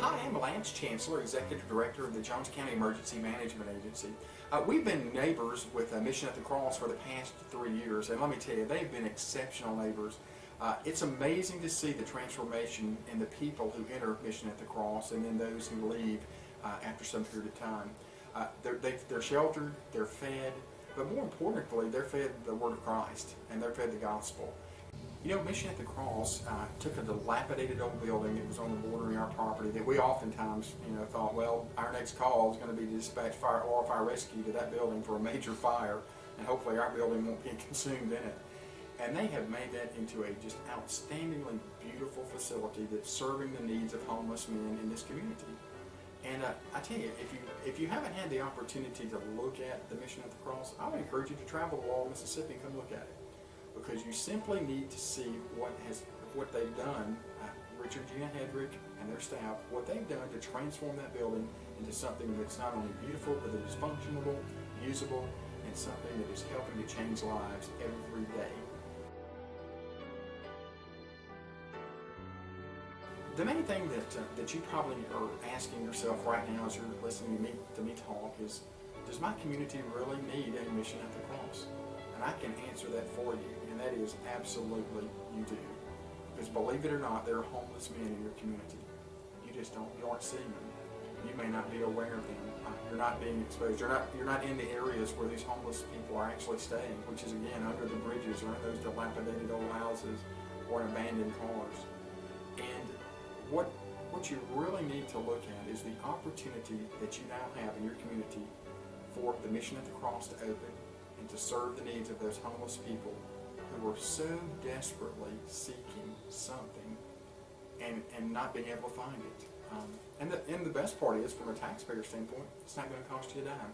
Hi, I'm Lance Chancellor, Executive Director of the Jones County Emergency Management Agency. We've been neighbors with Mission at the Cross for the past 3 years, and let me tell you, they've been exceptional neighbors. It's amazing to see the transformation in the people who enter Mission at the Cross and then those who leave after some period of time. They're sheltered, they're fed, but more importantly, they're fed the Word of Christ and they're fed the Gospel. You know, Mission at the Cross took a dilapidated old building that was on the bordering our property that we oftentimes, thought, well, our next call is going to be to dispatch oil fire rescue to that building for a major fire, and hopefully our building won't be consumed in it. And they have made that into a just outstandingly beautiful facility that's serving the needs of homeless men in this community. And I tell you, if you haven't had the opportunity to look at the Mission at the Cross, I would encourage you to travel to Laurel, Mississippi and come look at it. Because you simply need to see what they've done, Richard, Gina Hedrick, and their staff, what they've done to transform that building into something that's not only beautiful, but that is functional, usable, and something that is helping to change lives every day. The main thing that you probably are asking yourself right now as you're listening to me talk is, does my community really need a Mission at the Cross? And I can answer that for you, and that is absolutely you do. Because believe it or not, there are homeless men in your community. You aren't seeing them. You may not be aware of them. You're not being exposed. You're not in the areas where these homeless people are actually staying, which is again under the bridges or in those dilapidated old houses or in abandoned cars. And what you really need to look at is the opportunity that you now have in your community for the Mission at the Cross to open and to serve the needs of those homeless people who are so desperately seeking something and not being able to find it. And the best part is, from a taxpayer standpoint, it's not going to cost you a dime.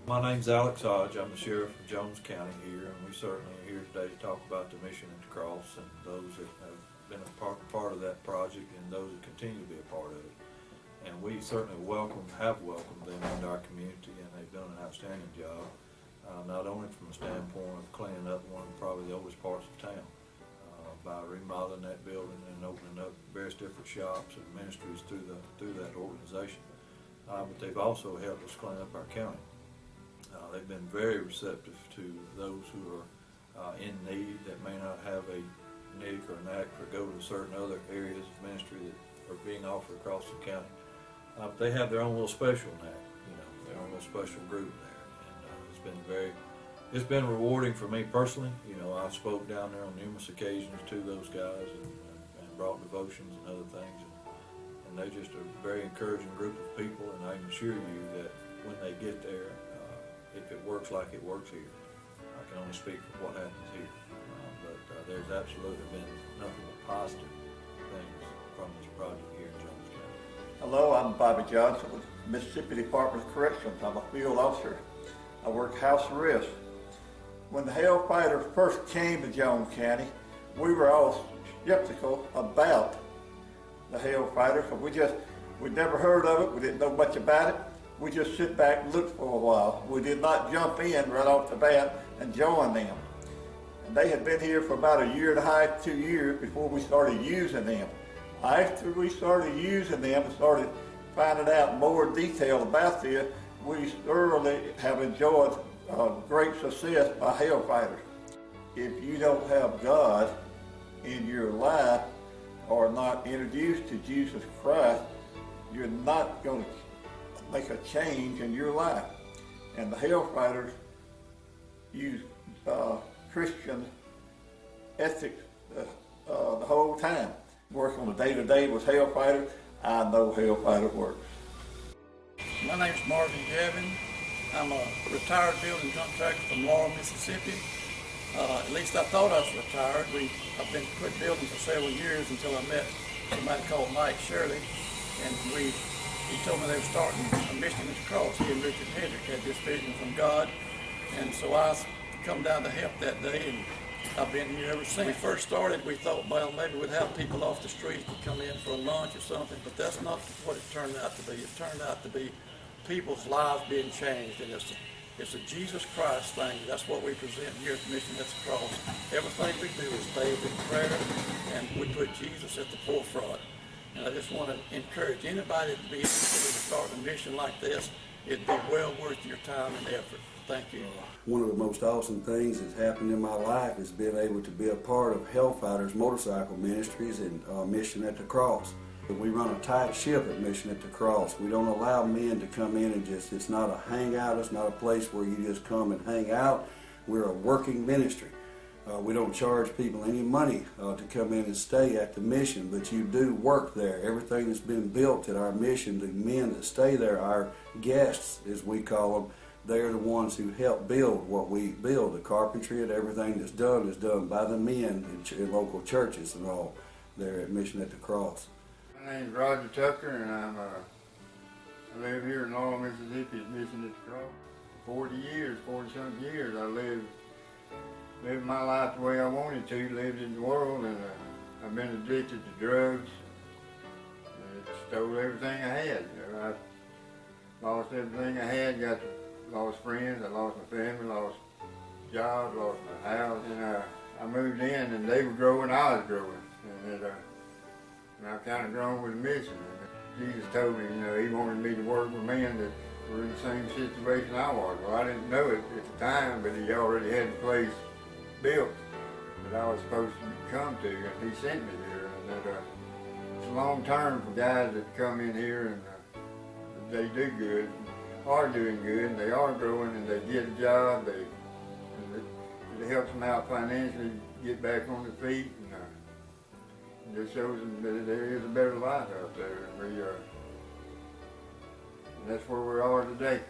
My name's Alex Hodge. I'm the sheriff of Jones County here, and we certainly are here today to talk about the Mission at the Cross and those that have been a part of that project and those that continue to be a part of it. And we certainly have welcomed them into our community, and they've done an outstanding job. Not only from the standpoint of cleaning up one of probably the oldest parts of town by remodeling that building and opening up various different shops and ministries through that organization, but they've also helped us clean up our county. They've been very receptive to those who are in need that may not have a nick or knack or go to certain other areas of ministry that are being offered across the county. But they have their own little special knack, their own little special group there. It's been rewarding for me personally. I've spoke down there on numerous occasions to those guys and brought devotions and other things, and they're just a very encouraging group of people, and I can assure you that when they get there, if it works like it works here, I can only speak for what happens here, but there's absolutely been nothing but positive things from this project here in Jones County. Hello, I'm Bobby Johnson with Mississippi Department of Corrections. I'm a field officer. I work house arrest. When the Hellfighters first came to Jones County, we were all skeptical about the Hellfighters. We'd never heard of it. We didn't know much about it. We just sit back and look for a while. We did not jump in right off the bat and join them. And they had been here for about a year and a half, 2 years before we started using them. After we started using them and started finding out more detail about this, we thoroughly have enjoyed great success by Hellfighters. If you don't have God in your life or not introduced to Jesus Christ, you're not going to make a change in your life. And the Hellfighters use Christian ethics the whole time. Working on a day-to-day with Hellfighters, I know Hellfighters works. My name's Marvin Gavin. I'm a retired building contractor from Laurel, Mississippi. At least I thought I was retired. I've been quit building for several years until I met somebody called Mike Shirley, and he told me they were starting a Mission at the Cross. He and Richard Hedrick had this vision from God, and so I come down to help that day, and I've been here ever since. When we first started, we thought, well, maybe we'd have people off the street to come in for a lunch or something, but that's not what it turned out to be. It turned out to be people's lives being changed, and it's a Jesus Christ thing. That's what we present here at the Mission at the Cross. Everything we do is bathed in prayer, and we put Jesus at the forefront. And I just want to encourage anybody to be interested in starting a mission like this. It'd be well worth your time and effort. Thank you. One of the most awesome things that's happened in my life is being able to be a part of Hellfighters Motorcycle Ministries and Mission at the Cross. We run a tight ship at Mission at the Cross. We don't allow men to come in and it's not a hangout, it's not a place where you just come and hang out. We're a working ministry. We don't charge people any money to come in and stay at the mission, but you do work there. Everything that's been built at our mission, the men that stay there, our guests, as we call them, they're the ones who help build what we build. The carpentry and everything that's done is done by the men in local churches and all there at Mission at the Cross. My name's Roger Tucker, and I live here in Laurel, Mississippi at Mission at the Cross. 40-something years, I lived my life the way I wanted to, lived in the world, and I've been addicted to drugs. It stole everything I had. I lost everything I had, lost friends, I lost my family, lost jobs, lost my house, and I moved in, and they were growing, I was growing, and I've kind of grown with the mission. And Jesus told me, he wanted me to work with men that were in the same situation I was. Well, I didn't know it at the time, but he already had the place built that I was supposed to come to, and he sent me here. And it's a long term for guys that come in here and they do good, are doing good, and they are growing, and they get a job. It helps them out financially, get back on their feet, and it shows them that there is a better life out there, and that's where we are today.